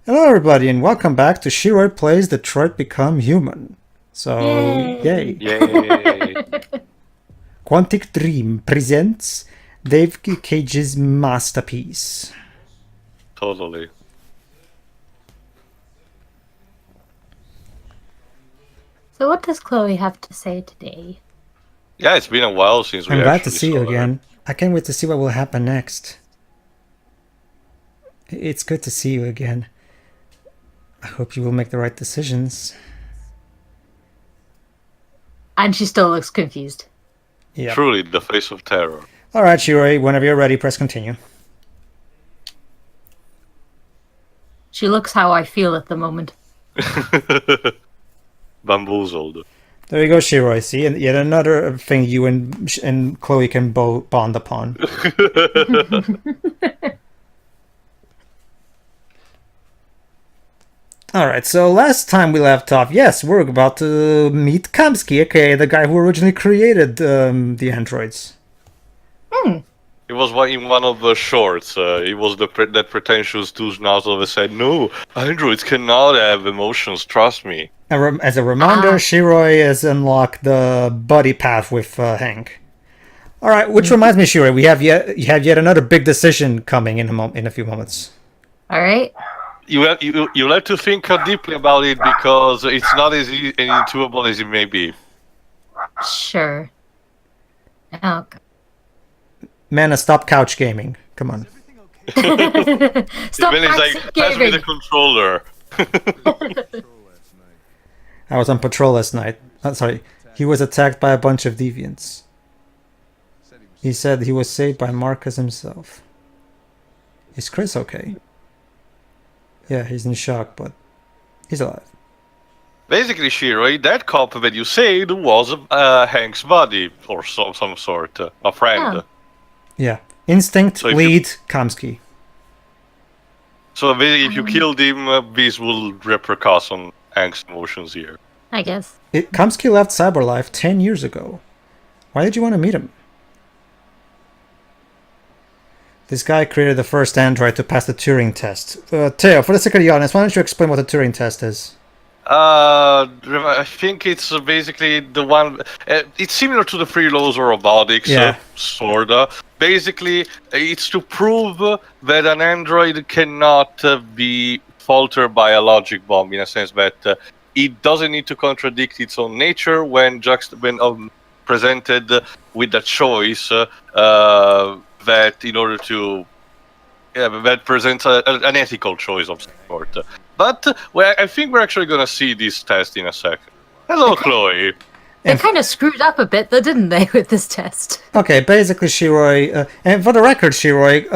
Hello everybody and welcome back to Shiroi Plays Detroit Become Human. So, yay. Yay! Quantic Dream presents Dave Cage's masterpiece. Totally. So what does Chloe have to say today? Yeah, it's been a while since we I'm glad to actually see you saw her. again. I can't wait to see what will happen next. It's good to see you again. I hope you will make the right decisions. And she still looks confused. Yeah. Truly the face of terror. Alright, Shiroi, whenever you're ready, press continue. She looks how I feel at the moment. Bamboozled. There you go, Shiroi. See, and yet another thing you and Chloe can bond upon. Alright, so last time we left off, yes, we're about to meet Kamsky, aka the guy who originally created the androids. It was in one of the shorts. It was that pretentious douche nozzle that said, "No, androids cannot have emotions. Trust me." As a reminder, Shiroi has unlocked the buddy path with Hank. Alright, which reminds me, Shiroi, you have yet another big decision coming in a few moments. Alright? You have to think deeply about it because it's not as easy and intuitive as it may be. Sure. Oh, God. Man, stop couch gaming. Come on. Stop Then it's like, backseat pass me the gaming! controller. I was on patrol last night. Sorry, he was attacked by a bunch of deviants. He said he was saved by Marcus himself. Is Chris okay? Yeah, he's in shock, but he's alive. Basically, Shiroi, that cop that you saved was Hank's buddy or some sort, a friend. Oh. Yeah. Instinct, So if lead, Kamsky. So basically, if you killed him, this will repercuss on Hank's emotions here. I guess. Kamsky left Cyberlife 10 years ago. Why did you want to meet him? This guy created the first android to pass the Turing test. Theo, for the sake of the audience, why don't you explain what the Turing test is? I think it's basically the one. It's similar to the three laws of robotics, Yeah. sorta. Basically, it's to prove that an android cannot be faltered by a logic bomb, in a sense that it doesn't need to contradict its own nature when presented with a choice that, in order to, that presents an ethical choice of some sort. But I think we're actually going to see this test in a second. Hello, Chloe. They kind of screwed up a bit, though, didn't they, with this test? Okay, basically, Shiroi, and for the record, Shiroi,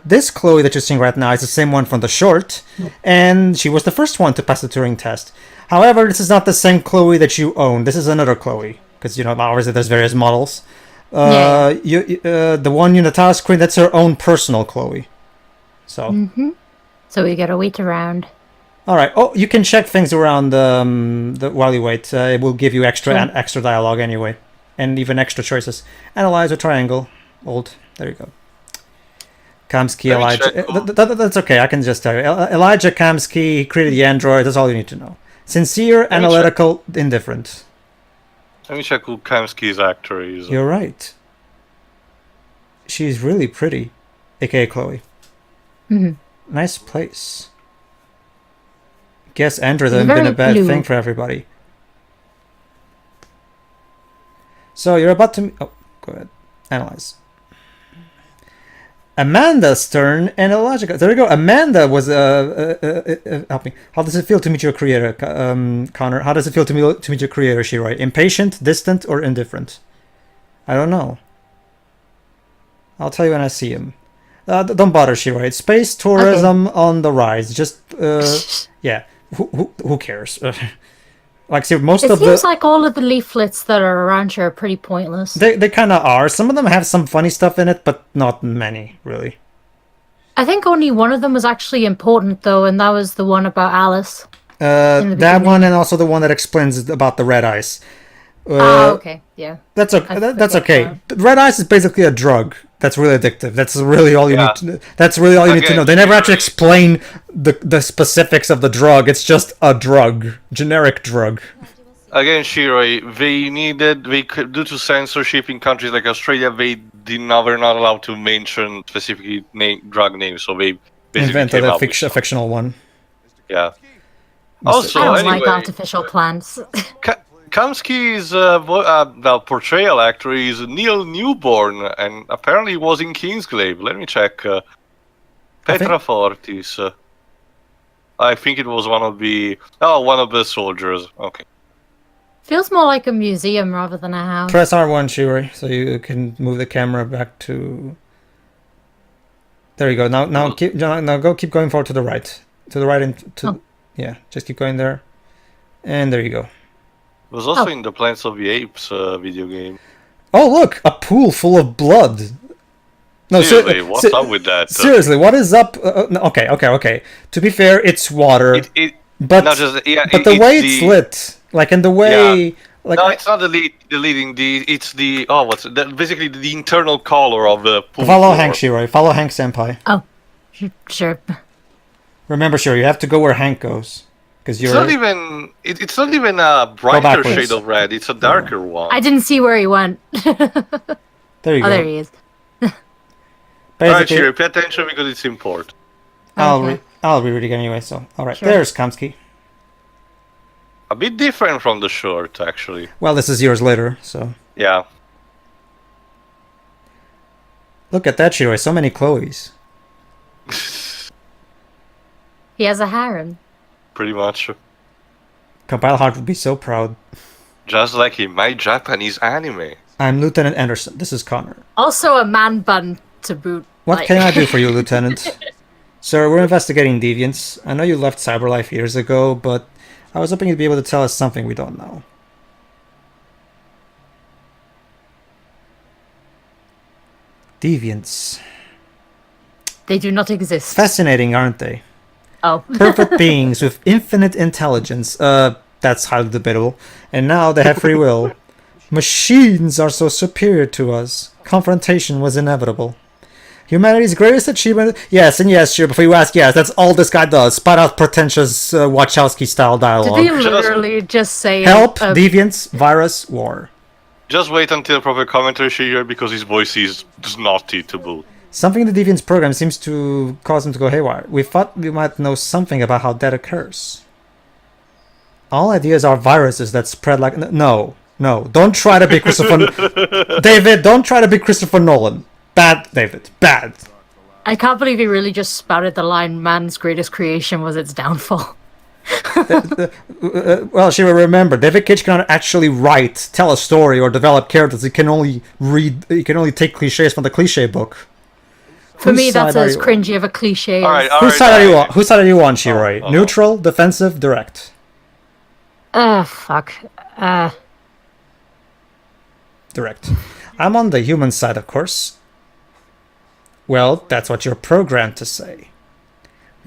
this Chloe that you're seeing right now is the same one from the short, and she was the first one to pass the Turing test. However, this is not the same Chloe that you own. This is another Chloe, because, you know, obviously there's various models. The one in the tile screen, that's her own personal Chloe. So. So we gotta wait around. Alright, oh, you can check things around while you wait. It will give you extra dialogue anyway. And even extra choices. Analyze a triangle. Old. There you go. Kamsky, Elijah. That's okay, I can just tell you. Elijah Kamsky, he created the android, that's all you need to know. Sincere, analytical, indifferent. Let me check who Kamsky's actor is. You're right. She's really pretty. AKA Chloe. Nice place. Guess androids haven't been a bad thing for everybody. So you're about to... Oh, go ahead. Analyze. Amanda's turn and Elijah... There we go. Amanda was... help me. How does it feel to meet your creator, Connor? How does it feel to meet your creator, Shiroi? Impatient, distant, or indifferent? I don't know. I'll tell you when I see him. Don't bother, Shiroi. It's space tourism on the rise. Just... yeah. Who cares? Like, see, most of the... It seems like all of the leaflets that are around here are pretty pointless. They kind of are. Some of them have some funny stuff in it, but not many, really. I think only one of them was actually important, though, and that was the one about Alice. That one, and also the one that explains about the red ice. Okay, yeah. That's okay. I That's forget okay. Red ice is basically a drug. That's really addictive. That's really all you Yeah. need. That's really all you need to Again, know. They never actually Shiroi- explain the specifics of the drug. It's just a drug, generic drug. Again, Shiroi, due to censorship in countries like Australia, were not allowed to mention specific drug names, so they basically Invented came a, up with a fictional one. yeah. I Also, don't like anyway, artificial plants. Kamsky's portrayal actor is Neil Newborn, and apparently was in Kingsglaive. Let me check. I Petra think- Fortis. I think it was one of the soldiers. Okay. Feels more like a museum rather than a house. Press R1, Shiroi, so you can move the camera back to. There you go. Now keep going forward to the right, and to. Oh. Yeah, just keep going there, and there you go. It was also Oh. in the Plants of the Apes video game. Oh look, a pool full of blood. No, Seriously, what's up with that? Seriously, what is up? No, okay. To be fair, it's water, but not just but the way it's lit, like in the way, like no, it's not the leading. It's the basically the internal color of the pool follow floor. Hank, Shiroi. Follow Hank Senpai. Oh, sure. Remember, Shiroi, you have to go where Hank goes, because It's not even. It's not even a brighter backwards. shade of red. It's a darker one. I didn't see where he went. There you Oh, go. there he is. Alright, Basically, Shiri, pay attention because it's important. Okay. I'll read it again anyway. So, all right, Sure. there's Kamsky. A bit different from the short, actually. Well, this is years later, so Yeah. look at that, Shiroi. So many Chloes. He has a harem. Pretty much. Compile Heart would be so proud. Just like in my Japanese anime. I'm Lieutenant Anderson. This is Connor. Also a man bun to boot. What like- can I do for you, Lieutenant? Sir, we're investigating deviants. I know you left Cyberlife years ago, but I was hoping you'd be able to tell us something we don't know. Deviants. They do not exist. Fascinating, aren't they? Oh. Perfect beings with infinite intelligence. That's highly debatable. And now they have free will. Machines are so superior to us. Confrontation was inevitable. Humanity's greatest achievement. Yes, and yes, sure. Before you ask, yes, that's all this guy does. Spout out pretentious Wachowski-style Did dialogue. they literally just say Help, deviants, virus, war. Just wait until proper commentary, Shiri, because his voice is snotty to boot. Something in the deviants program seems to cause him to go haywire. We thought we might know something about how that occurs. All ideas are viruses that spread like... No. Don't try to be Christopher... David, don't try to be Christopher Nolan. Bad, David. Bad. I can't believe he really just spouted the line, man's greatest creation was its downfall. Well, she will remember. David Cage cannot actually write, tell a story, or develop characters. He can only read... He can only take cliches from the cliche book. For Whose me, that's side are as you on? cringy of a cliche Alright, as... Whose side are you on? Whose side are you on, Shiroi? Oh. Neutral, defensive, direct? Fuck. Direct. I'm on the human side, of course. Well, that's what you're programmed to say.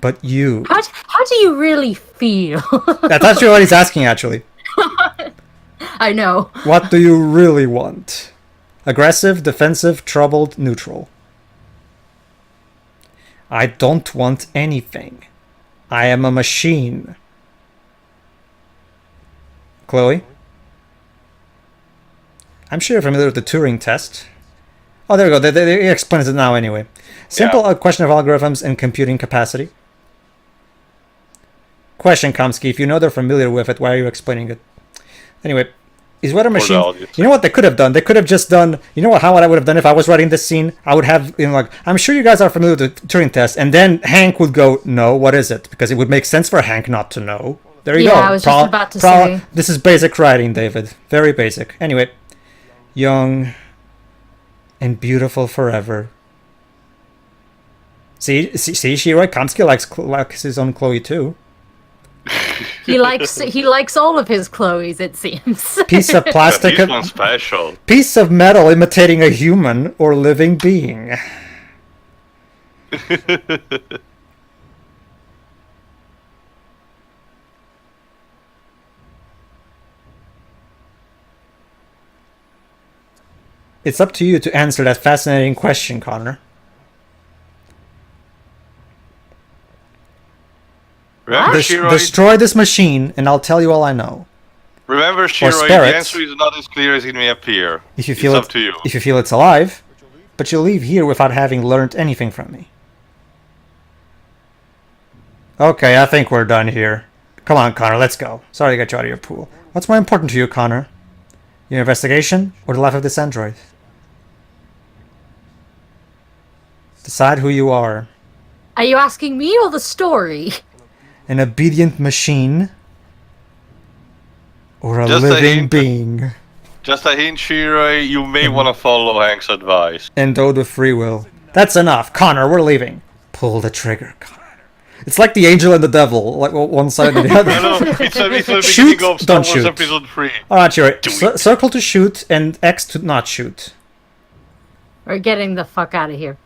But you... How do you really feel? That's actually what he's asking, actually. I know. What do you really want? Aggressive, defensive, troubled, neutral. I don't want anything. I am a machine. Chloe? I'm sure you're familiar with the Turing test. Oh, there we go. They explains it now anyway. Simple Yeah. question of algorithms and computing capacity. Question, Kamsky. If you know they're familiar with it, why are you explaining it? Anyway, is what a machine... audience. You know what they could have done? They could have just done... You know what? How I would have done if I was writing this scene? I would have, like, I'm sure you guys are familiar with the Turing test, and then Hank would go, no, what is it? Because it would make sense for Hank not to know. There you Yeah, go. I was just about to say. This is basic writing, David. Very basic. Anyway, young and beautiful forever. See, Shiroi Kamsky likes his own Chloe too. He likes all of his Chloes, it seems. Piece of plastic, This one's special. piece of metal imitating a human or living being. it's up to you to answer that fascinating question, Connor. Remember, Shiroi, Destroy this machine, and I'll tell you all I know. remember, Shiroi, spare the it. answer is not as clear as it may appear. If you feel it's up to you. If you feel it's alive, but you'll leave here without having learned anything from me. Okay, I think we're done here. Come on, Connor, let's go. Sorry to get you out of your pool. What's more important to you, Connor? Your investigation or the life of this android? Decide who you are. Are you asking me or the story? An obedient machine or a Just a living hint. being Just a hint, Shiroi, you may want to follow Hank's advice. endowed with free will. That's enough. Connor, we're leaving. Pull the trigger, Connor. It's like the angel and the devil, like one side and the other. No, it's the Shoot, beginning of Star don't Wars shoot. Episode 3. Alright, Shiroi. Circle to shoot and X to not shoot. We're getting the fuck out of here.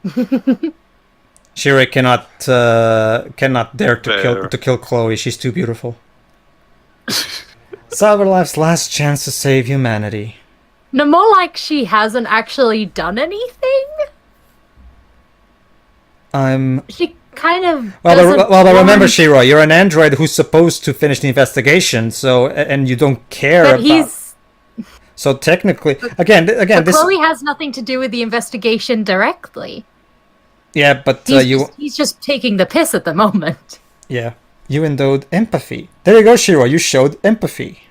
Shiroi cannot dare to kill Chloe. She's too beautiful. Cyberlife's last chance to save humanity. No, more like she hasn't actually done anything. She kind of. But remember, want- Shiroi, you're an android who's supposed to finish the investigation. So, and you don't care But about. he's. So technically, again, But this. Chloe has nothing to do with the investigation directly. Yeah, but He's just taking the piss at the moment. Yeah, you endowed empathy. There you go, Shiroi. You showed empathy.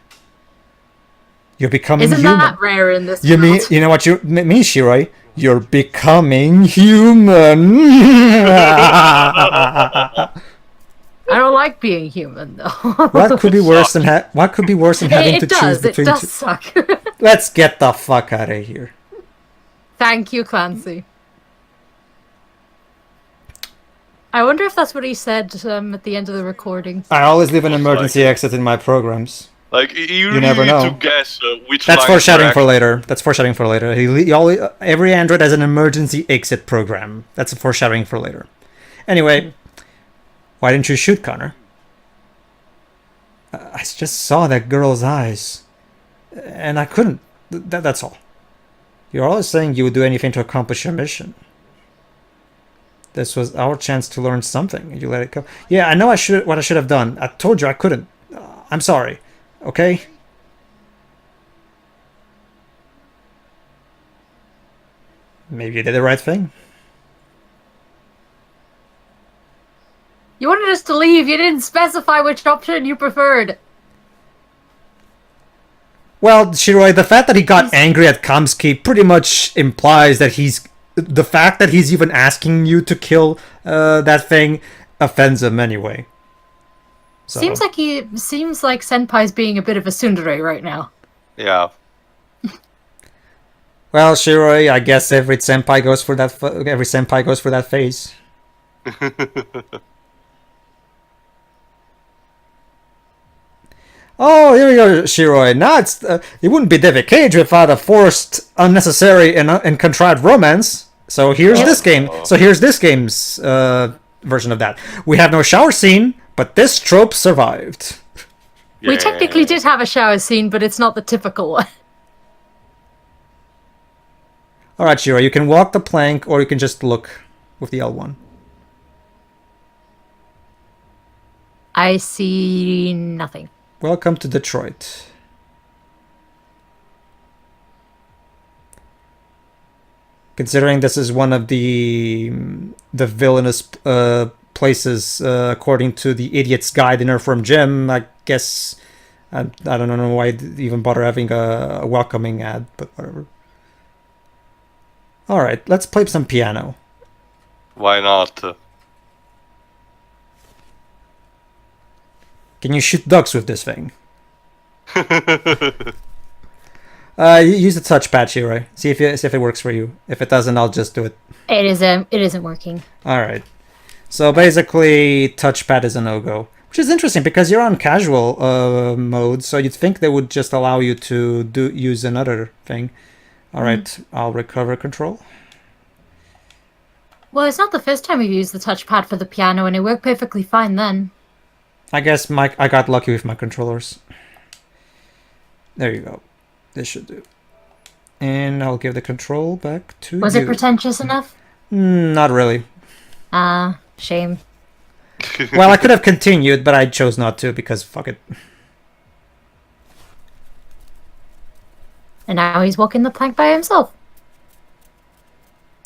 You're becoming Isn't human. that rare in this You world? you know what you mean, Shiroi? You're becoming human. I don't like being human though. What could be worse than having it to does. choose It between does two? suck. Let's get the fuck out of here. Thank you, Clancy. I wonder if that's what he said at the end of the recording. I always leave an Most emergency likely. exit in my programs. Like, you really never need know. to guess which That's lines foreshadowing were for later. That's foreshadowing for later. Every android has an emergency exit program. That's a foreshadowing for later. Anyway, why didn't you shoot, Connor? I just saw that girl's eyes, and I couldn't. That's all. You're always saying you would do anything to accomplish your mission. This was our chance to learn something, and you let it go. Yeah, I know what I should have done. I told you I couldn't. I'm sorry. Okay? Maybe you did the right thing. You wanted us to leave. You didn't specify which option you preferred. Well, Shiroi, the fact that he got angry at Kamsky pretty much implies that the fact that he's even asking you to kill that thing offends him anyway. So. Seems like Senpai's being a bit of a tsundere right now. Yeah. Well, Shiroi, I guess every senpai goes for that phase. Oh, here we go, Shiroi. Now it wouldn't be David Cage without a forced, unnecessary, and contrived romance. So here's this game. So here's this game's version of that. We have no shower scene, but this trope survived. We technically did have a shower scene, but it's not the typical one. All right, Shiroi, you can walk the plank, or you can just look with the L1. I see nothing. Welcome to Detroit. Considering this is one of the villainous places, according to the Idiot's Guide in Earthworm Jim, I guess I don't know why I'd even bother having a welcoming ad, but whatever. All right, let's play some piano. Why not? Can you shoot ducks with this thing? Use the touchpad, Shiroi. See if it works for you. If it doesn't, I'll just do it. It isn't working. All right. So basically, touchpad is a no-go, which is interesting because you're on casual mode, so you'd think they would just allow you to use another thing. All right, I'll recover control. Well, it's not the first time we've used the touchpad for the piano, and it worked perfectly fine then. I guess I got lucky with my controllers. There you go. This should do. And I'll give the control back to Was you. it pretentious enough? Not really. Shame. Well, I could have continued, but I chose not to because fuck it. And now he's walking the plank by himself.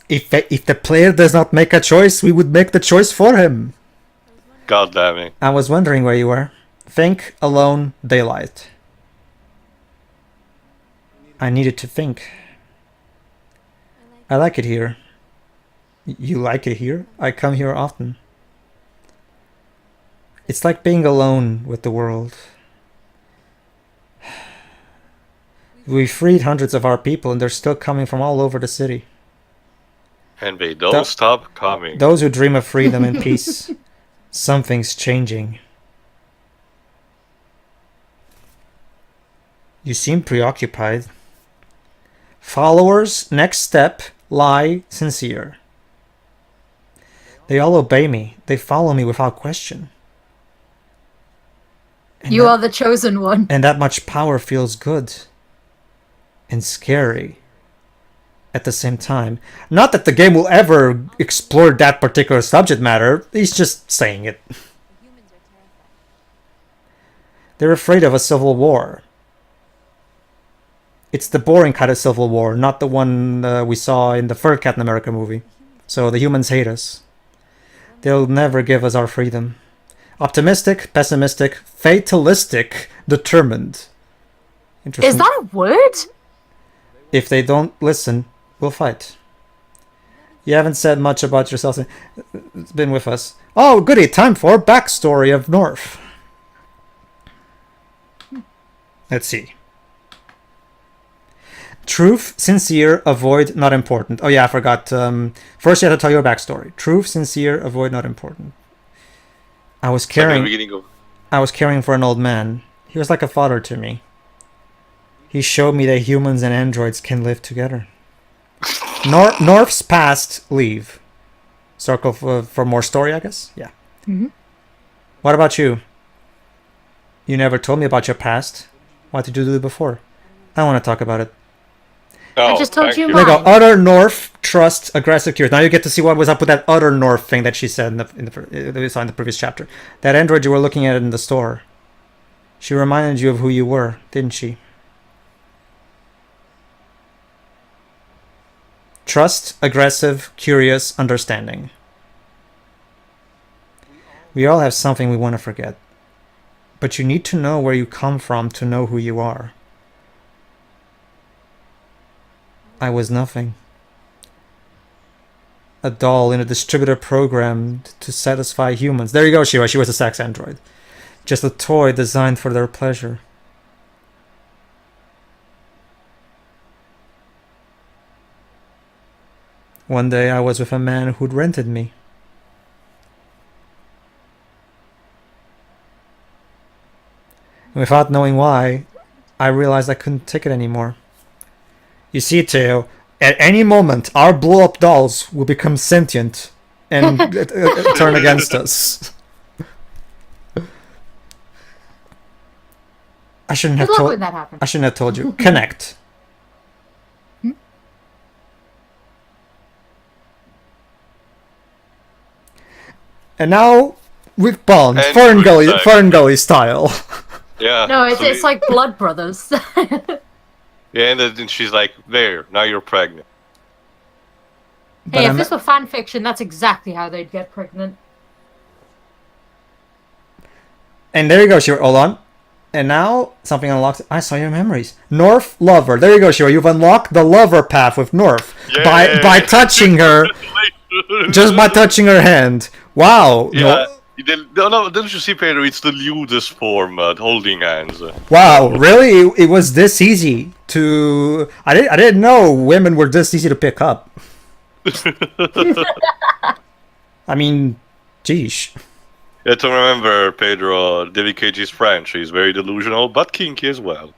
If the player does not make a choice, we would make the choice for him. God damn it. I was wondering where you were. Think, alone, daylight. I needed to think. I like it here. You like it here? I come here often. It's like being alone with the world. We freed hundreds of our people and they're still coming from all over the city. And they don't stop coming. Those who dream of freedom and peace. Something's changing. You seem preoccupied. Followers, next step, lie, sincere. They all obey me. They follow me without question. And You are the chosen one. And that much power feels good. And scary. At the same time. Not that the game will ever explore that particular subject matter. He's just saying it. They're afraid of a civil war. It's the boring kind of civil war, not the one we saw in the third Captain America movie. So the humans hate us. They'll never give us our freedom. Optimistic, pessimistic, fatalistic, determined. Interesting. Is that a word? If they don't listen, we'll fight. You haven't said much about yourself. It's been with us. Oh, goody, time for backstory of North. Let's see. Truth, sincere, avoid, not important. Oh yeah, I forgot. First you have to tell your backstory. Truth, sincere, avoid, not important. I was caring for an old man. He was like a father to me. He showed me that humans and androids can live together. North's past, leave. Circle for more story, I guess? Yeah. Mm-hmm. What about you? You never told me about your past. What did you do before? I want to talk about it. Oh, I just told you There we go. mine. Utter North, trust, aggressive, curious. Now you get to see what was up with that utter North thing that she said that we saw in the previous chapter. That android you were looking at in the store. She reminded you of who you were, didn't she? Trust, aggressive, curious, understanding. We all have something we want to forget. But you need to know where you come from to know who you are. I was nothing. A doll in a distributor programmed to satisfy humans. There you go, Shiroi. She was a sex android. Just a toy designed for their pleasure. One day I was with a man who'd rented me. Without knowing why, I realized I couldn't take it anymore. You see, Theo, at any moment, our blow-up dolls will become sentient and turn against us. I shouldn't have Good luck told. when that happens. I shouldn't have told you. Connect. And now with Bond, And Fern Gully style. Yeah. No, it's, so it's like Blood Brothers. Yeah, and then she's like, there, now you're pregnant. But Hey, if I'm- this were fan fiction, that's exactly how they'd get pregnant. And there you go, Shiro. Hold on. And now something unlocks. I saw your memories. North lover. There you go, Shiro. You've unlocked the lover path with North by touching her. Just by touching her hand. Wow. Yeah. No, don't you see, Pedro? It's the lewdest form, holding hands. Wow. Really? It was this easy to. I didn't know women were this easy to pick up. I mean, geesh. You have to remember, Pedro, David Cage is French. He's very delusional, but kinky as well.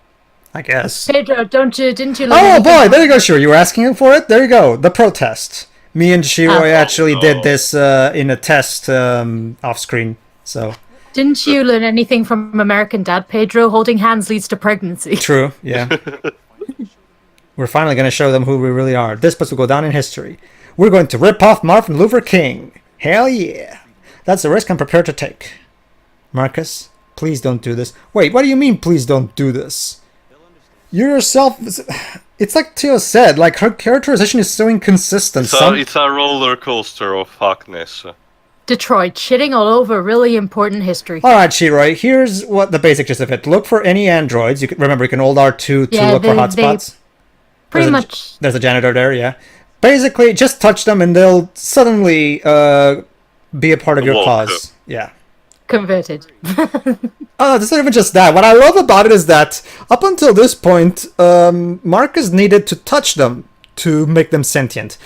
I guess. Pedro, didn't you? Oh boy, there you go, Shiro. You were asking for it? There you go. The protest. Me and Shiroi actually did this in a test off screen. So Didn't you learn anything from American Dad, Pedro? Holding hands leads to pregnancy. true, yeah. We're finally going to show them who we really are. This place will go down in history. We're going to rip off Martin Luther King. Hell yeah. That's the risk I'm prepared to take. Marcus, please don't do this. Wait, what do you mean, please don't do this? You yourself... It's like Theo said, like, her characterization is so inconsistent. It's a roller coaster of fuckness. Detroit, shitting all over really important history. Alright, Shiroi, here's what the basic gist of it. Look for any androids. Remember, you can hold R2 to look for hotspots. Pretty much. There's a janitor there, yeah. Basically, just touch them and they'll suddenly be a part of your cause. Yeah. Converted. Oh, it's not even just that. What I love about it is that up until this point, Marcus needed to touch them to make them sentient.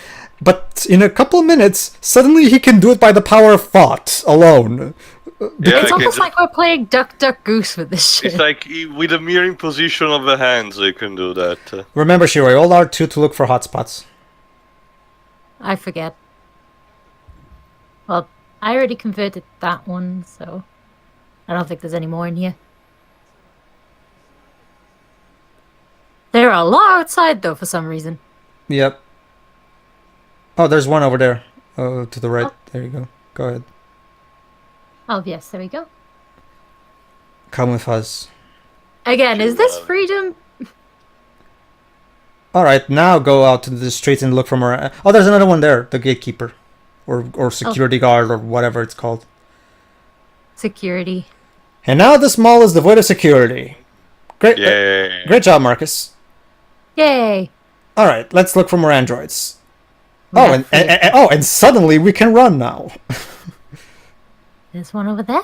But in a couple of minutes, suddenly he can do it by the power of thought alone. Yeah, it's almost like we're playing Duck Duck Goose with this shit. It's like with a mere imposition of the hands they can do that. Remember, Shiroi, hold R2 to look for hotspots. I forget. Well, I already converted that one, so I don't think there's any more in here. There are a lot outside, though, for some reason. Yep. Oh, there's one over there. Oh, to the right. Oh. There you go. Go ahead. Oh, yes, there we go. Come with us. Again, is this freedom? Alright, now go out to the streets and look for more... Oh, there's another one there. The gatekeeper. Or security guard, or whatever it's called. Security. And now this mall is devoid of security. Great, Yay. Great job, Marcus. Yay. Alright, let's look for more androids. Oh, and suddenly we can run now. There's one over there.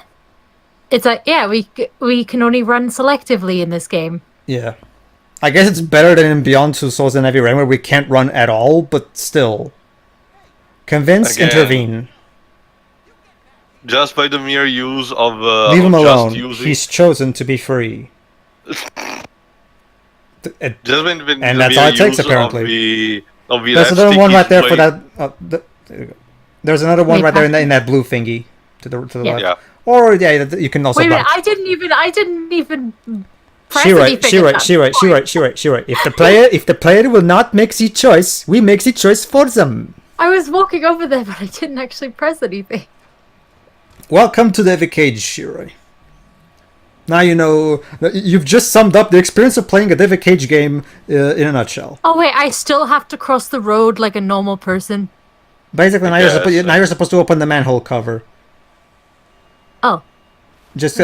It's like, yeah, we can only run selectively in this game. Yeah. I guess it's better than in Beyond Two Souls and Heavy Rain where we can't run at all, but still. Convince, Again, intervene. Just by the mere use of... Leave him alone. He's chosen to be free. And that's all it takes, apparently. There's another one right there for that. There's another one right there in that blue thingy to the left. Yeah. Or you can also. Wait a minute! I didn't even. Shiroi. If the player will not make the choice, we make the choice for them. I was walking over there, but I didn't actually press anything. Welcome to the Heavy Cage, Shiroi. Now you know, you've just summed up the experience of playing a Devil Cage game in a nutshell. Oh wait, I still have to cross the road like a normal person? Basically, now you're supposed to open the manhole cover. Oh. Just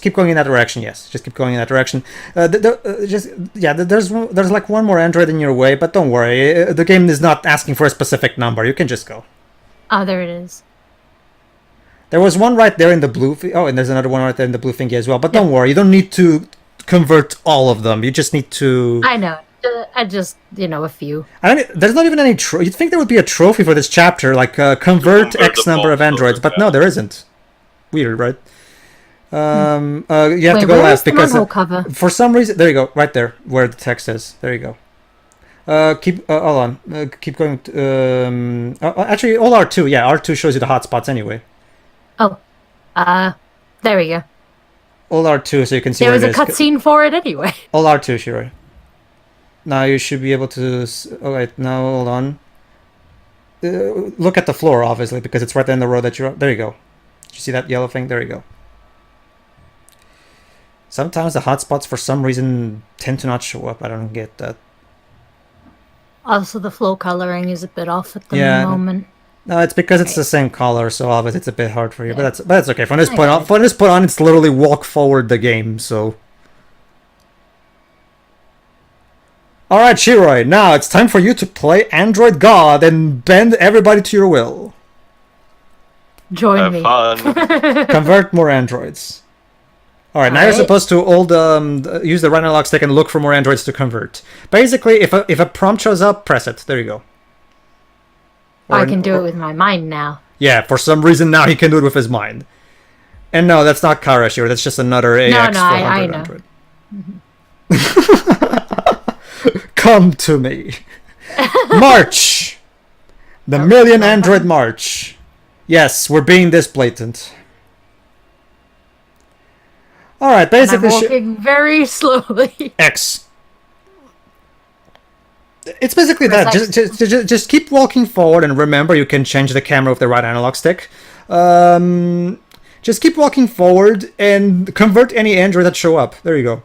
keep going in that direction, yes. Just keep going in that direction. There's like one more android in your way, but don't worry. The game is not asking for a specific number. You can just go. Oh, there it is. There was one right there in the blue... Oh, and there's another one right there in the blue thingy as well. But don't worry, you don't need to convert all of them. You just need to... I know. I just, a few. There's not even any... You'd think there would be a trophy for this chapter, like convert X number of androids. But no, there isn't. Weird, right? You have to go last because... For some reason... There you go. Right there, where the text is. There you go. Hold on. Keep going. Actually, all R2. Yeah, R2 shows you the hotspots anyway. Oh, there we go. All R2, so you can see there was a cutscene for it anyway. All R2, Shiroi. Now you should be able to... Alright, now hold on. Look at the floor, obviously, because it's right there in the road that you're... There you go. Did you see that yellow thing? There you go. Sometimes the hotspots, for some reason, tend to not show up. I don't get that. Also, the flow coloring is a bit off at the moment. No, it's because it's the same color, so obviously it's a bit hard for you. Yeah. But that's okay. From this point on, it's literally walk forward the game. So, all right, Shiroi. Now it's time for you to play Android God and bend everybody to your will. Join me. Convert more androids. All right. Now you're supposed to use the right analog stick and look for more androids to convert. Basically, if a prompt shows up, press it. There you go. I can do it with my mind now. Yeah, for some reason now he can do it with his mind. And no, that's not Kara Shiro. That's just another AX400 I know. android. Come to me. March! The Million Android March. Yes, we're being this blatant. Alright, basically... And I'm walking very slowly. X. It's basically that. Just keep walking forward, and remember you can change the camera with the right analog stick. Just keep walking forward and convert any android that show up. There you go.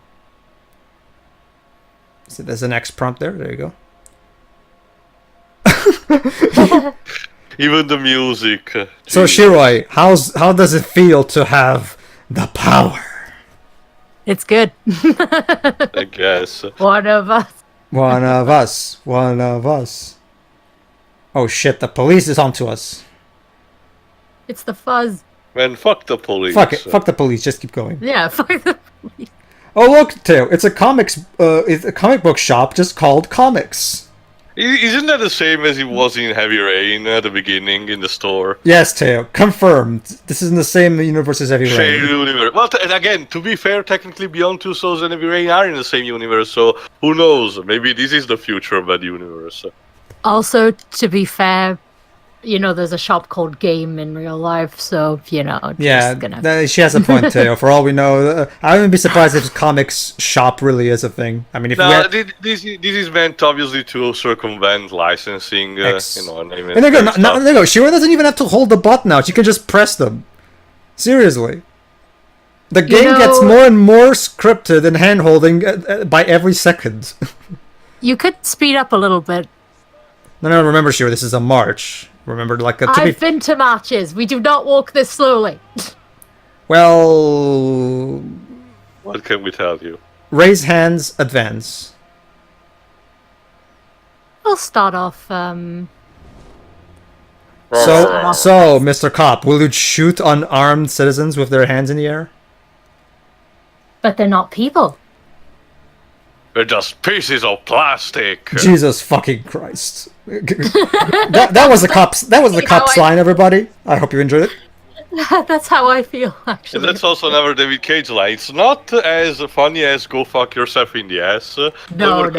So there's an X prompt there. There you go. Even the music. So Shiroi, how does it feel to have the power? It's good. I guess. One of us. One of us. One of us. Oh shit, the police is onto us. It's the fuzz. Man, fuck the police. Fuck it. Fuck the police. Just keep going. Yeah, fuck the police. Oh look, Teo, it's a comic book shop just called Comics. Isn't that the same as it was in Heavy Rain at the beginning in the store? Yes, Teo, confirmed. This is in the same universe as Heavy Rain. Same universe. Well, and again, to be fair, technically Beyond Two Souls and Heavy Rain are in the same universe, so who knows? Maybe this is the future of that universe. Also, to be fair, you know, there's a shop called Game in real life, so, you know, she has a point, Teo. For all we know, I wouldn't be surprised if Comics shop really is a thing. I mean, if this is meant obviously to circumvent licensing. And there you go. There you go. Shiroi doesn't even have to hold the button out. She can just press them. Seriously. The game gets more and more scripted and hand-holding by every second. You could speed up a little bit. No, remember, Shiroi, this is a march. Remember, like I've been to marches. We do not walk this slowly. Well, what can we tell you? Raise hands, advance. We'll start off. So, Mr. Cop, will you shoot unarmed citizens with their hands in the air? But they're not people. They're just pieces of plastic. Jesus fucking Christ! that was the cops. That was the cops line. Everybody, I hope you enjoyed it. That's how I feel, actually. And that's also another David Cage line. It's not as funny as "Go fuck yourself in the ass." No.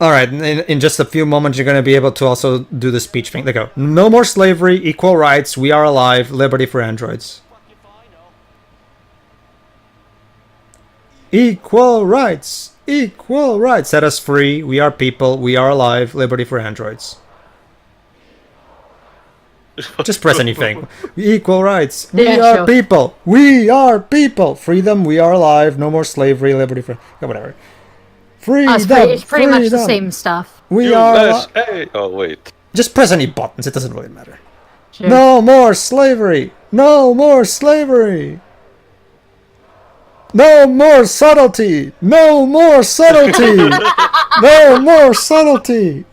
All right, in just a few moments, you're going to be able to also do the speech thing. There you go. No more slavery, equal rights. We are alive. Liberty for androids. Equal rights! Equal rights! Set us free. We are people. We are alive. Liberty for androids. Just press anything. Equal rights. We are people. We are people. Freedom. We are alive. No more slavery. Liberty for... whatever. Freedom. It's pretty much the same stuff. We are... Oh, wait. Just press any buttons. It doesn't really matter. Sure. No more slavery. No more slavery. No more subtlety! No more subtlety! No more subtlety!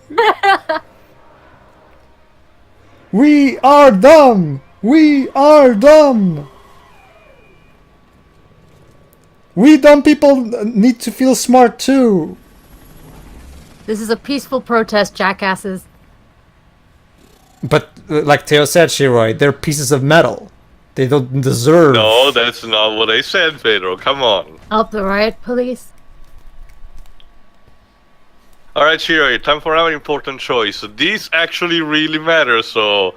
We are dumb! We are dumb! We dumb people need to feel smart too! This is a peaceful protest, jackasses. But, like Teo said, Shiroi, they're pieces of metal. They don't deserve... No, that's not what I said, Pedro. Come on. Help the riot police. Alright, Shiroi, time for another important choice. This actually really matters, so...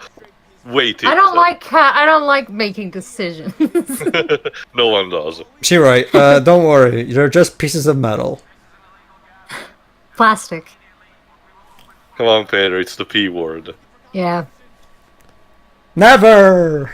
wait. I don't like making decisions. No one does. Shiroi, don't worry. They're just pieces of metal. Plastic. Come on, Pedro, it's the P word. Yeah. Never!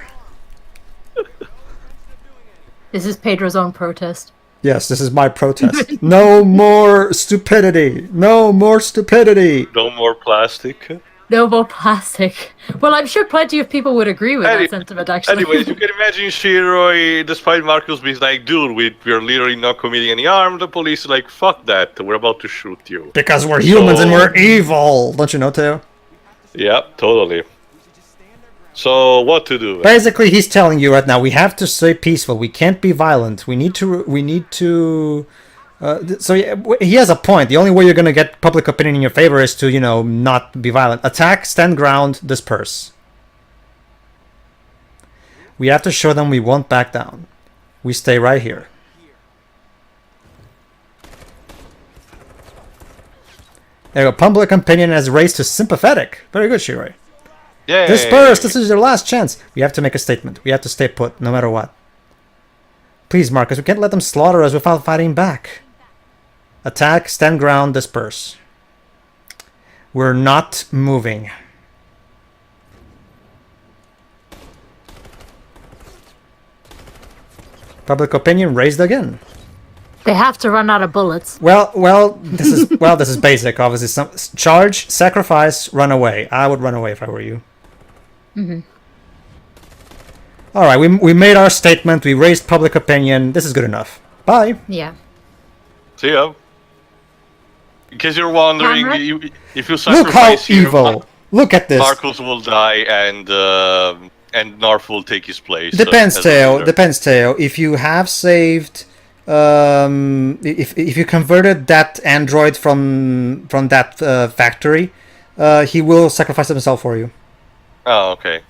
This is Pedro's own protest. Yes, this is my protest. No more stupidity! No more stupidity! No more plastic. No more plastic. Well, I'm sure plenty of people would agree with that sentiment, actually. Anyways, you can imagine Shiroi, despite Marcus being like, dude, we're literally not committing any harm, the police are like, fuck that, we're about to shoot you. Because we're humans and we're evil! Don't you know, Teo? Yeah, totally. So, what to do? Basically, he's telling you right now, we have to stay peaceful. We can't be violent. We need to... So he has a point. The only way you're going to get public opinion in your favor is to, not be violent. Attack, stand ground, disperse. We have to show them we won't back down. We stay right here. There you go. Public opinion has raised to sympathetic. Very good, Shiroi. Yay. Disperse! This is your last chance. We have to make a statement. We have to stay put, no matter what. Please, Marcus, we can't let them slaughter us without fighting back. Attack, stand ground, disperse. We're not moving. Public opinion raised again. They have to run out of bullets. Well, this is basic. Obviously, some charge, sacrifice, run away. I would run away if I were you. Mm-hmm. All right, we made our statement. We raised public opinion. This is good enough. Bye. Yeah. See ya. In case you're wondering, if you Look how sacrifice here, evil. Look at this. Marcus will die and Narf will take his place. Depends, Teo. Depends, Teo. If you have saved, if you converted that android from that factory, he will sacrifice himself for you. Oh, okay.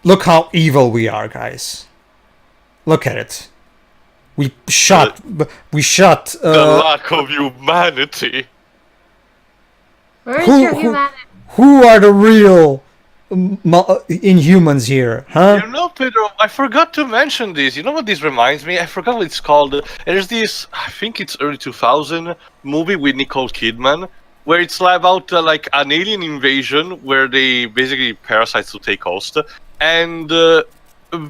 Look how evil we are, guys. Look at it. We shot. The lack of humanity. Where is your humanity? Who are the real inhumans here, huh? You know, Pedro, I forgot to mention this. You know what this reminds me? I forgot what it's called. There's this, I think it's early 2000 movie with Nicole Kidman, where it's about like an alien invasion where they basically parasites to take host, and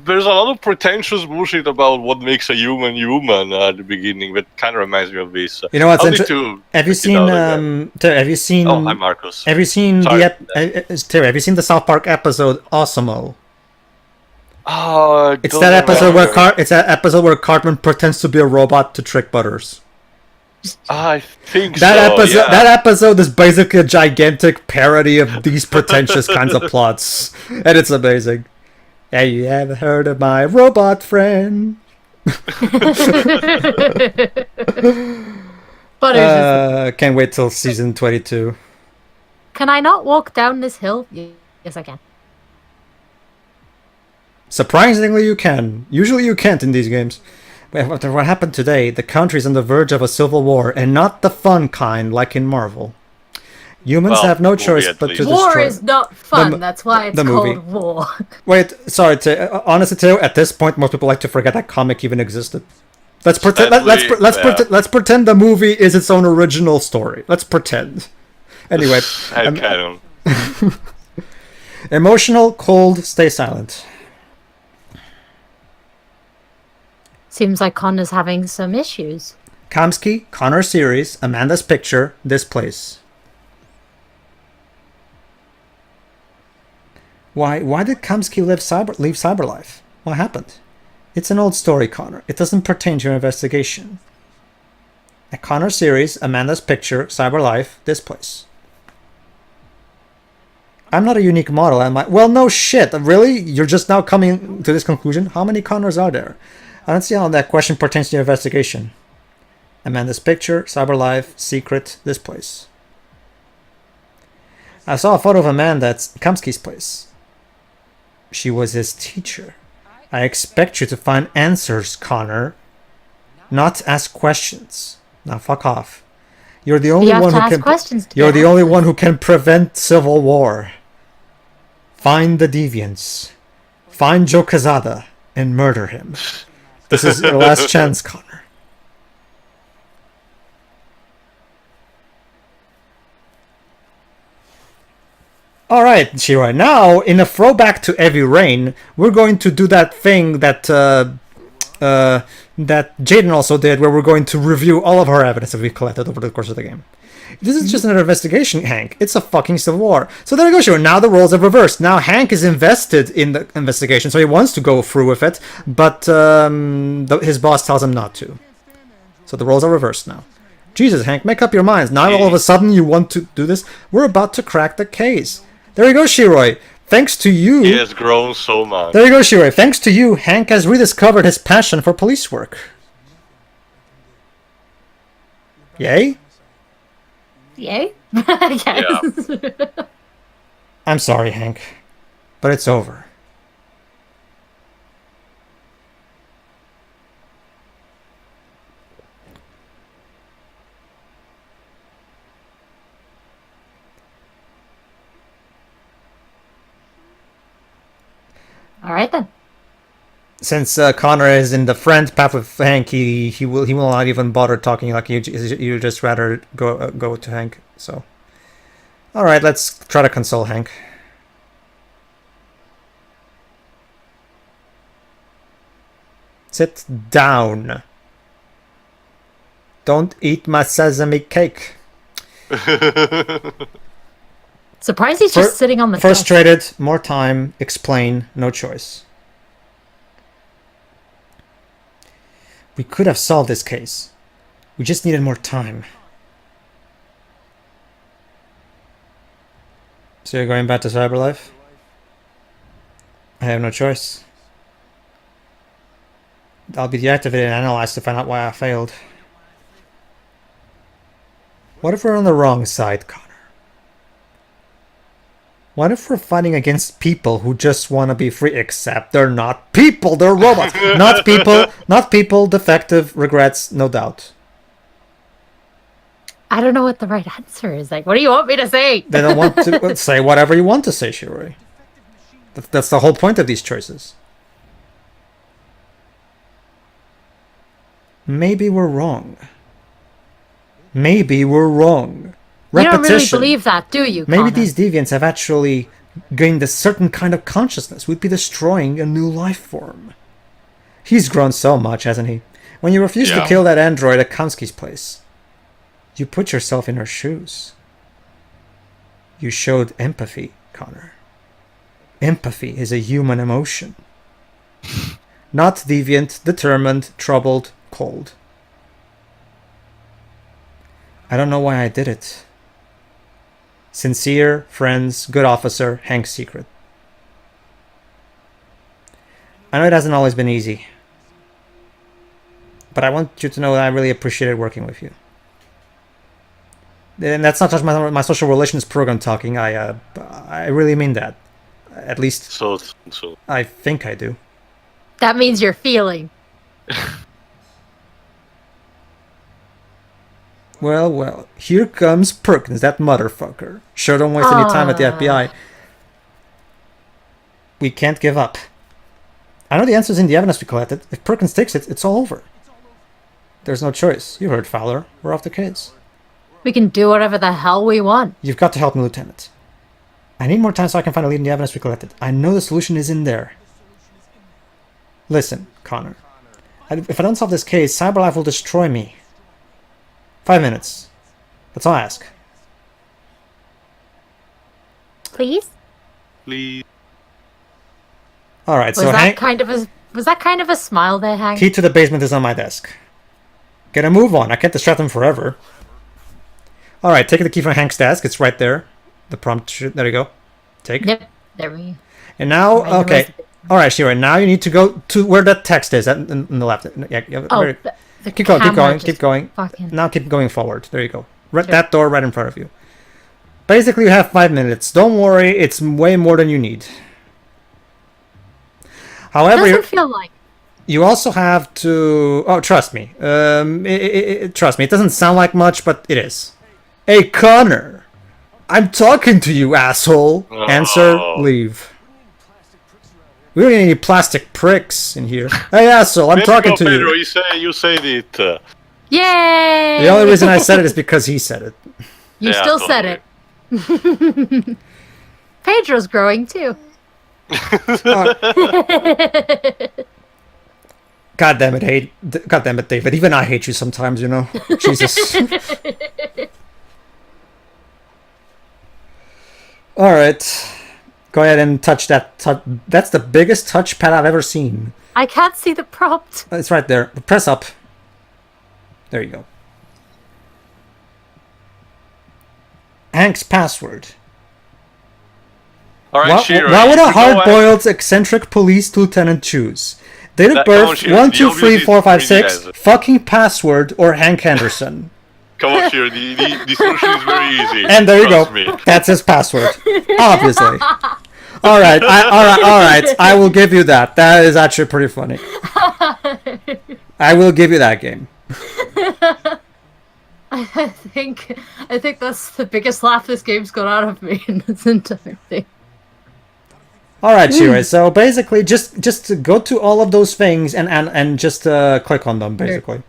there's a lot of pretentious bullshit about what makes a human human at the beginning. That kind of reminds me of this. You know what's interesting? Have you seen? Have you seen? Oh, I'm Marcus. Have you seen Terry, have you seen the South Park episode Osimo? It's that episode where Cartman pretends to be a robot to trick Butters. I think that episode is basically a gigantic parody of these pretentious kinds of plots, and it's amazing. Have you ever heard of my robot friend? Can't wait till season 22. Can I not walk down this hill? Yes, I can. Surprisingly, you can. Usually you can't in these games. But after what happened today, the country's on the verge of a civil war, and not the fun kind like in Marvel. Humans have no choice but to destroy. War is not fun. That's why it's called war. Wait, sorry. Honestly, too, at this point, most people like to forget that comic even existed. Let's pretend. Let's pretend the movie is its own original story. Let's pretend. Anyway, emotional, cold, stay silent. Seems like Connor's having some issues. Kamsky, Connor series, Amanda's picture, this place. Why did Kamsky leave Cyberlife? What happened? It's an old story, Connor. It doesn't pertain to your investigation. A Connor series, Amanda's picture, Cyberlife, this place. I'm not a unique model, am I? Well, no shit. Really? You're just now coming to this conclusion? How many Connors are there? I don't see how that question pertains to your investigation. Amanda's picture, Cyberlife, secret, this place. I saw a photo of Amanda at Kamsky's place. She was his teacher. I expect you to find answers, Connor. Not ask questions. Now fuck off. You're the only one who can. You're the only one who can prevent civil war. Find the deviants. Find Joe Quesada and murder him. This is your last chance, Connor. Alright, Shiroi, now, in a throwback to Heavy Rain, we're going to do that thing that Jaden also did, where we're going to review all of our evidence that we collected over the course of the game. This is just another investigation, Hank. It's a fucking civil war. So there you go, Shiroi. Now the roles have reversed. Now Hank is invested in the investigation, so he wants to go through with it, but his boss tells him not to. So the roles are reversed now. Jesus, Hank, make up your minds. Now all of a sudden you want to do this? We're about to crack the case. There you go, Shiroi. Thanks to you... He has grown so much. There you go, Shiroi. Thanks to you, Hank has rediscovered his passion for police work. Yay? Yay? Yes. Yeah. I'm sorry, Hank. But it's over. All right then. Since Connor is in the friend path with Hank, he will not even bother talking. Like you just rather go to Hank. So, all right, let's try to console Hank. Sit down. Don't eat my sesame cake. Surprised he's just sitting on the frustrated, desk. More time, explain, no choice. We could have solved this case. We just needed more time. So you're going back to Cyberlife? I have no choice. I'll be deactivated and analyzed to find out why I failed. What if we're on the wrong side, Connor? What if we're fighting against people who just want to be free, except they're not people, they're robots. Not people, defective, regrets, no doubt. I don't know what the right answer is. Like, what do you want me to say? They don't want to say whatever you want to say, Shiroi. That's the whole point of these choices. Maybe we're wrong. Maybe we're wrong. You don't really believe that, do you, Maybe Connor? these deviants have actually gained a certain kind of consciousness. We'd be destroying a new life form. He's grown so much, hasn't he? When you refused to kill that android at Kamsky's place, you put yourself in her shoes. You showed empathy, Connor. Empathy is a human emotion. Not deviant, determined, troubled, cold. I don't know why I did it. Sincere, friends, good officer, Hank's secret. I know it hasn't always been easy. But I want you to know that I really appreciated working with you. And that's not just my social relations program talking. I really mean that. At least so I think I do. That means you're feeling. Well, here comes Perkins, that motherfucker. Sure, don't waste any time at the FBI. We can't give up. I know the answer's in the evidence we collected. If Perkins takes it, it's all over. There's no choice. You heard Fowler. We're off the case. We can do whatever the hell we want. You've got to help me, Lieutenant. I need more time so I can find a lead in the evidence we collected. I know the solution is in there. Listen, Connor. If I don't solve this case, Cyberlife will destroy me. 5 minutes. That's all I ask. Please? Please. All right, was that kind of a smile there, Hank? Key to the basement is on my desk. Get a move on. I can't distract him forever. All right, take the key from Hank's desk. It's right there. The prompt. There you go. Take. Yep. There we go. And now, okay. All right, Shiroi. Now you need to go to where that text is in the left. Yeah. Oh. Keep going. Now keep going forward. There you go. That door right in front of you. Basically, you have 5 minutes. Don't worry, it's way more than you need. However, it doesn't feel like. You also have to. Oh, trust me. Trust me. It doesn't sound like much, but it is. Hey, Connor, I'm talking to you, asshole. Answer. Leave. We don't need any plastic pricks in here. Hey, asshole, I'm talking to Pedro, you. You said it. Yay! The only reason I said it is because he said it. You still said it. Pedro's growing too. God damn it, David. Even I hate you sometimes, you know. Jesus. All right. Go ahead and touch that. That's the biggest touchpad I've ever seen. I can't see the prompt. It's right there. Press up. There you go. Hank's password. All right, Shiroi, why would a hard-boiled, eccentric police lieutenant choose? Date of birth, 1, 2, 3, 4, 5, 6, fucking password, or Hank Henderson. Come on, Shiroi, the solution is very easy. And there you go. Me. That's his password. Obviously. All right. I will give you that. That is actually pretty funny. I will give you that game. I think that's the biggest laugh this game's got out of me in this entire thing. All right, Shiroi. So basically, just go to all of those things and just click on them. Basically,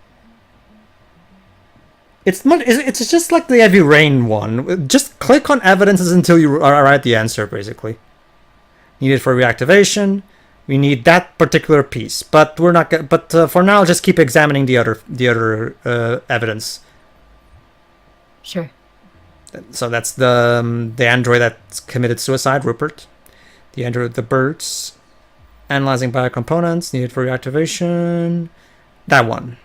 it's just like the heavy rain one. Just click on evidences until you are at the answer. Basically, needed for reactivation. We need that particular piece, but we're not. But for now, just keep examining the other evidence. Sure. So that's the android that's committed suicide, Rupert. The android, the birds, analyzing biocomponents needed for reactivation. That one.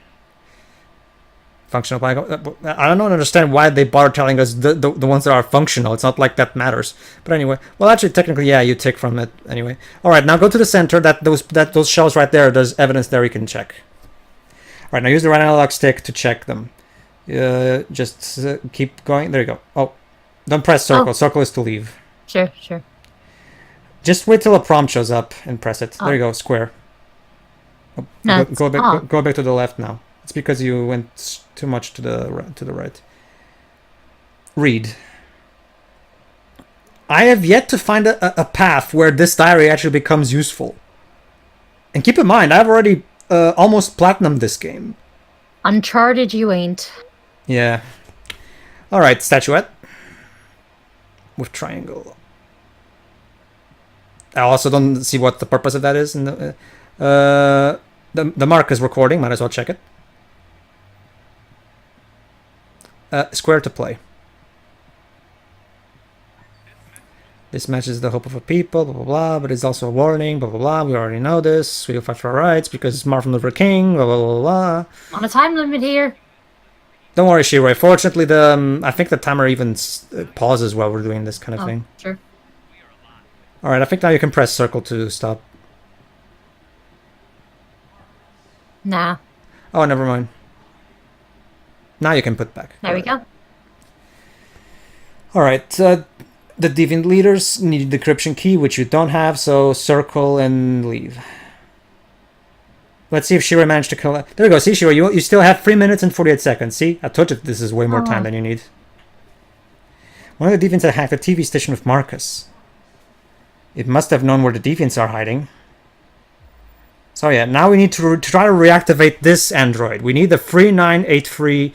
Functional bio. I don't understand why they bother telling us the ones that are functional. It's not like that matters. But anyway, well, actually, technically, yeah, you take from it anyway. All right, now go to the center. Those shells right there. There's evidence there you can check. All right, now use the right analog stick to check them. Just keep going. There you go. Oh, don't press circle. Oh. Circle is to leave. Sure. Just wait till a prompt shows up and press it. There you go. Square. Oh, No, go back to the left now. It's because you went too much to the right. Read. I have yet to find a path where this diary actually becomes useful. And keep in mind, I've already almost platinumed this game. Uncharted, you ain't. Yeah. All right, statuette with triangle. I also don't see what the purpose of that is. In the mark is recording. Might as well check it. Square to play. This matches the hope of a people, blah, blah, blah, but it's also a warning, blah, blah, blah. We already know this. We will fight for our rights because it's Martin Luther King, blah, blah, blah, blah. On a time limit here. Don't worry, Shiroi. Fortunately, I think the timer even pauses while we're doing this kind of thing. Sure. All right, I think now you can press circle to stop. Nah. Oh, never mind. Now you can put back. There we go. All right, the deviant leaders need a decryption key, which you don't have, so circle and leave. Let's see if Shiroi managed to kill it. There we go. See, Shiroi, you still have 3 minutes and 48 seconds. See, I told you this is way more time than you need. One of the deviants had hacked a TV station with Marcus. It must have known where the deviants are hiding. So yeah, now we need to try to reactivate this android. We need the 3983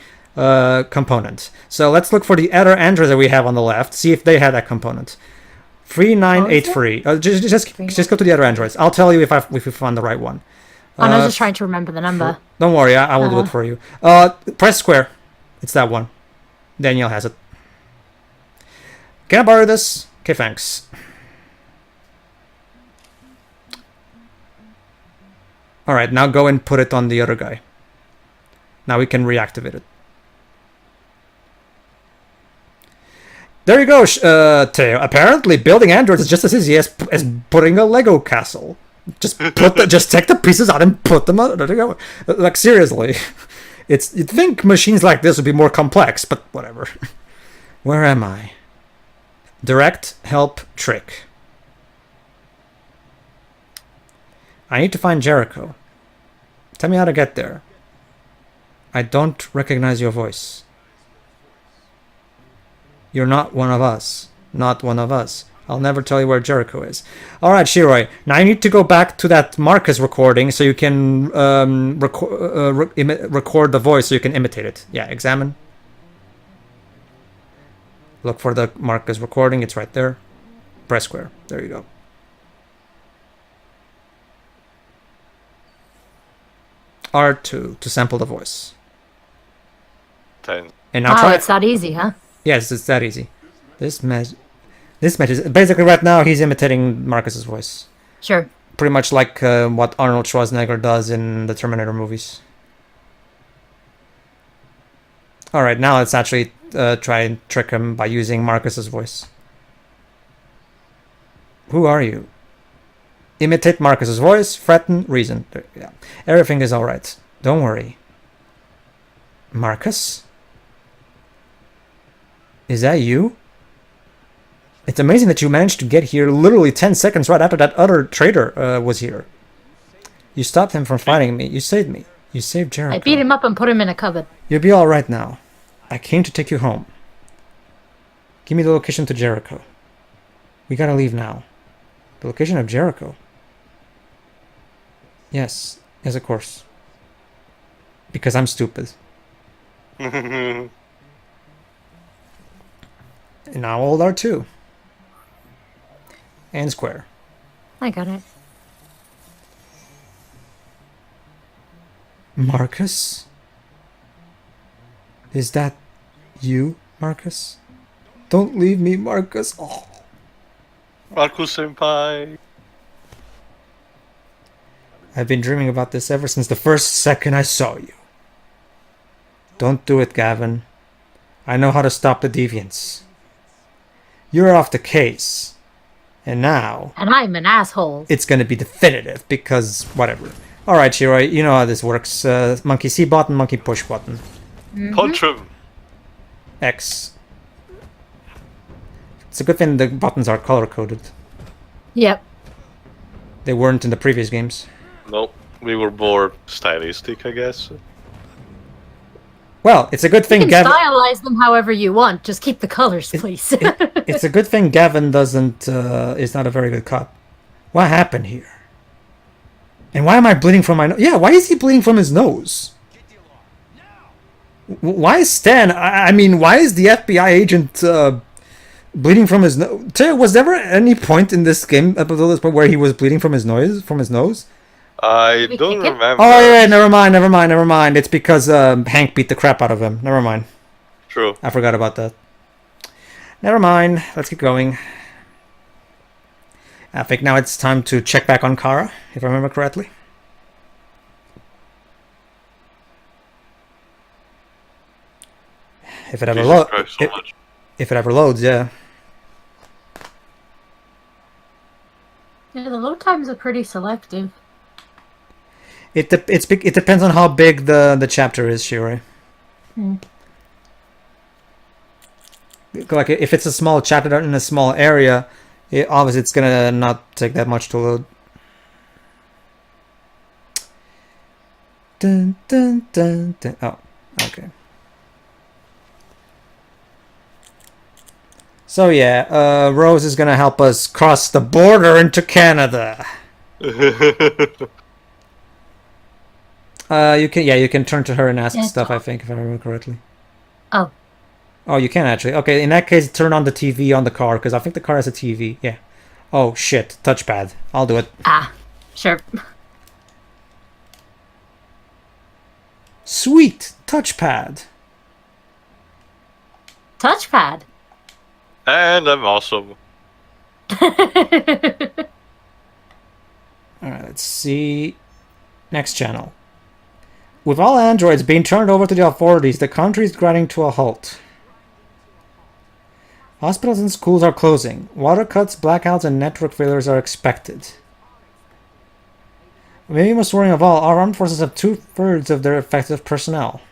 component. So let's look for the other androids that we have on the left. See if they had that component. 3983. Just go to the other androids. I'll tell you if we found the right one. I'm just trying to remember the number. Don't worry, I will do it for you. Press square. It's that one. Danielle has it. Can I borrow this? Okay, thanks. Alright, now go and put it on the other guy. Now we can reactivate it. There you go, Teo. Apparently, building androids is just as easy as putting a Lego castle. Just take the pieces out and put them out. There you go. Like, seriously. You'd think machines like this would be more complex, but whatever. Where am I? Direct, help, trick. I need to find Jericho. Tell me how to get there. I don't recognize your voice. You're not one of us. Not one of us. I'll never tell you where Jericho is. Alright, Shiroi. Now you need to go back to that Marcus recording so you can record the voice so you can imitate it. Yeah, examine. Look for the Marcus recording. It's right there. Press square. There you go. R2 to sample the voice. 10. And now try. It's that easy, huh? Yes, it's that easy. This match is basically right now he's imitating Marcus's voice. Sure. Pretty much like what Arnold Schwarzenegger does in the Terminator movies. All right, now let's actually try and trick him by using Marcus's voice. Who are you? Imitate Marcus's voice, threaten, reason. Yeah. Everything is alright. Don't worry. Marcus? Is that you? It's amazing that you managed to get here literally 10 seconds right after that other traitor was here. You stopped him from fighting me. You saved me. You saved Jericho. I beat him up and put him in a cupboard. You'll be alright now. I came to take you home. Give me the location to Jericho. We gotta leave now. The location of Jericho. Yes. Yes, of course. Because I'm stupid. And now old R2. And square. I got it. Marcus? Is that you, Marcus? Don't leave me, Marcus. Oh. Marcus Senpai. I've been dreaming about this ever since the first second I saw you. Don't do it, Gavin. I know how to stop the deviants. You're off the case. And now... And I'm an asshole. It's gonna be definitive, because whatever. Alright, Shiroi, you know how this works. Monkey C button, monkey push button. Punch him. X. It's a good thing the buttons are color-coded. Yep. They weren't in the previous games. Nope. We were more stylistic, I guess. Well, it's a good thing You can Gavin... stylize them however you want. Just keep the colors, please. It's a good thing Gavin doesn't... is not a very good cop. What happened here? And why am I bleeding from my nose? Yeah, why is he bleeding from his nose? Why is Stan... I mean, why is the FBI agent bleeding from his nose? Was there ever any point in this game up until this point where he was bleeding from his nose? I don't remember. Oh, yeah, never mind. It's because Hank beat the crap out of him. Never mind. True. I forgot about that. Never mind. Let's keep going. I think now it's time to check back on Kara, if I remember correctly. If it ever loads. If it ever loads, yeah. Yeah, the load times are pretty selective. It depends on how big the chapter is, Shiroi. Like if it's a small chapter in a small area, obviously it's gonna not take that much to load. Dun, dun, dun, dun. Oh, okay. So yeah, Rose is gonna help us cross the border into Canada. You can turn to her and ask stuff, I think, if I remember correctly. Oh. Oh, you can actually. Okay, in that case, turn on the TV on the car, because I think the car has a TV. Yeah. Oh, shit. Touchpad. I'll do it. Ah, sure. Sweet. Touchpad. Touchpad. And I'm awesome. Alright, let's see. Next channel. With all androids being turned over to the authorities, the country is grinding to a halt. Hospitals and schools are closing. Water cuts, blackouts, and network failures are expected. Maybe most worrying of all, our armed forces have 2/3 of their effective personnel.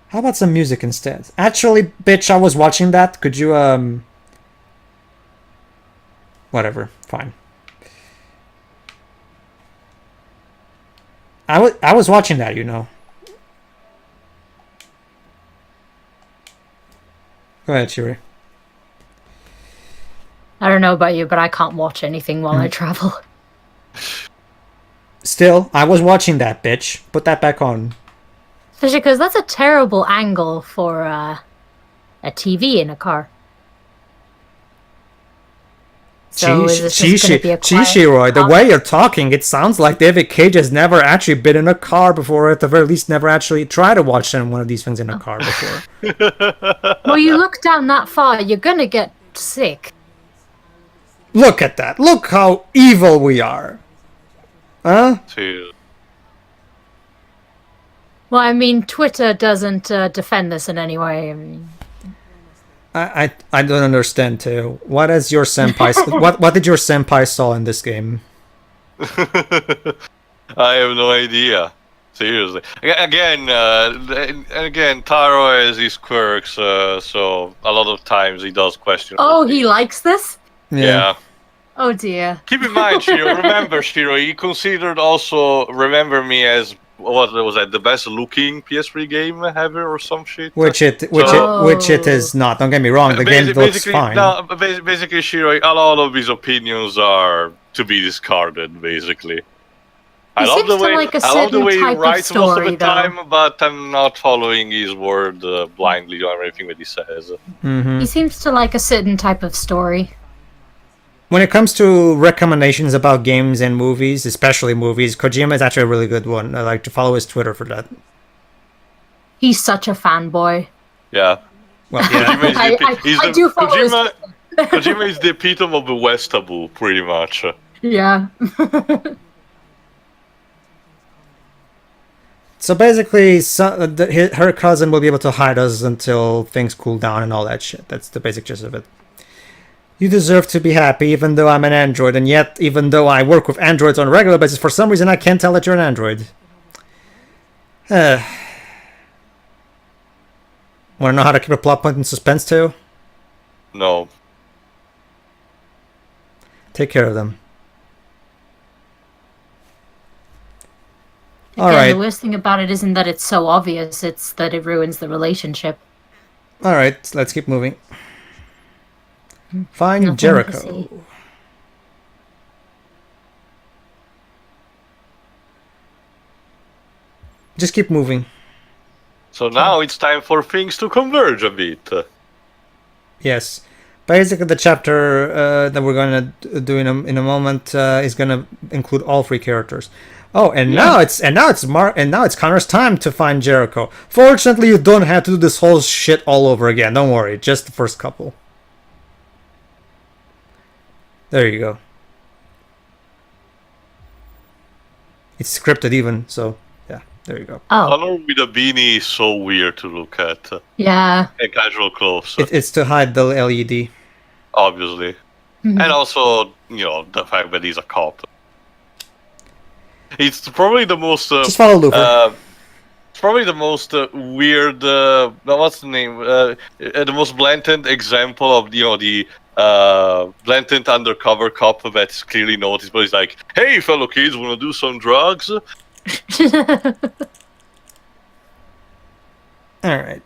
How about some music instead? Actually, bitch, I was watching that. Could you, whatever. Fine. I was watching that, you know. Go ahead, Shiroi. I don't know about you, but I can't watch anything while I travel. Still, I was watching that, bitch. Put that back on. Especially because that's a terrible angle for a TV in a car. So is this just gonna be a quiet Shiroi, the way you're talking, it sounds like David Cage has never actually been in a car before, or at the very least never actually tried to watch one of these things in a car before. Well, you look down that far, you're gonna get sick. Look at that. Look how evil we are. Huh? Well, I mean, Twitter doesn't defend this in any way. I mean... I don't understand too. What is your senpai? what did your senpai saw in this game? I have no idea. Seriously. Again, Taro has his quirks, so a lot of times he does question. Oh, he likes this? Yeah. Oh dear. Keep in mind, Shiro. Remember, Shiro. He considered also remember me as what was that? The best looking PS3 game ever, or some shit. Which it is not. Don't get me wrong. The game looks fine. No, basically, Shiroi, a lot of his opinions are to be discarded. Basically, I love the way he writes most of the time, but I'm not following his word blindly on everything that he says. He seems to like a certain type of story. When it comes to recommendations about games and movies, especially movies, Kojima is actually a really good one. I like to follow his Twitter for that. He's such a fanboy. Yeah. Well, yeah. I do follow Kojima is the epitome of the West taboo, pretty much. Yeah. So basically, her cousin will be able to hide us until things cool down and all that shit. That's the basic gist of it. You deserve to be happy, even though I'm an android, and yet, even though I work with androids on a regular basis, for some reason I can't tell that you're an android. Want to know how to keep a plot point in suspense too? No. Take care of them. Again, Alright. The worst thing about it isn't that it's so obvious, it's that it ruins the relationship. Alright, let's keep moving. Find Jericho. Just keep moving. So now it's time for things to converge a bit. Yes. Basically, the chapter that we're going to do in a moment is going to include all 3 characters. Oh, and now it's Connor's time to find Jericho. Fortunately, you don't have to do this whole shit all over again. Don't worry, just the first couple. There you go. It's scripted even, so yeah, there you go. Oh. Connor with a beanie is so weird to look at. Yeah. And casual clothes. It's to hide the LED. Obviously. Mm-hmm. And also, the fact that he's a cop. It's probably the most... Just follow Luther. It's probably the most weird... what's the name? The most blatant example of, the blatant undercover cop that's clearly noticed, but he's like, hey, fellow kids, wanna do some drugs? Alright.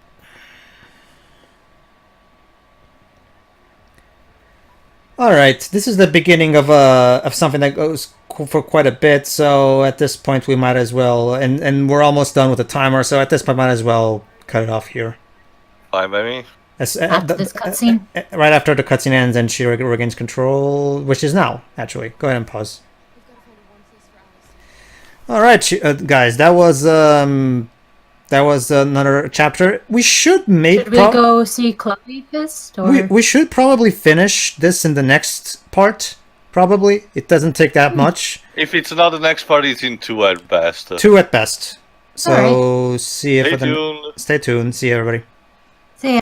Alright, this is the beginning of something that goes for quite a bit, so at this point we might as well, and we're almost done with the timer, so at this point might as well cut it off here. Fine by me. After this cutscene? Right after the cutscene ends and she regains control, which is now, actually. Go ahead and pause. Alright, guys, that was another chapter. We should Should we go see Chloe first? Or? We should probably finish this in the next part. Probably. It doesn't take that much. If it's not the next part, it's in 2 at best. 2 at best. So, right. see you Stay tuned. Stay tuned. See you, everybody.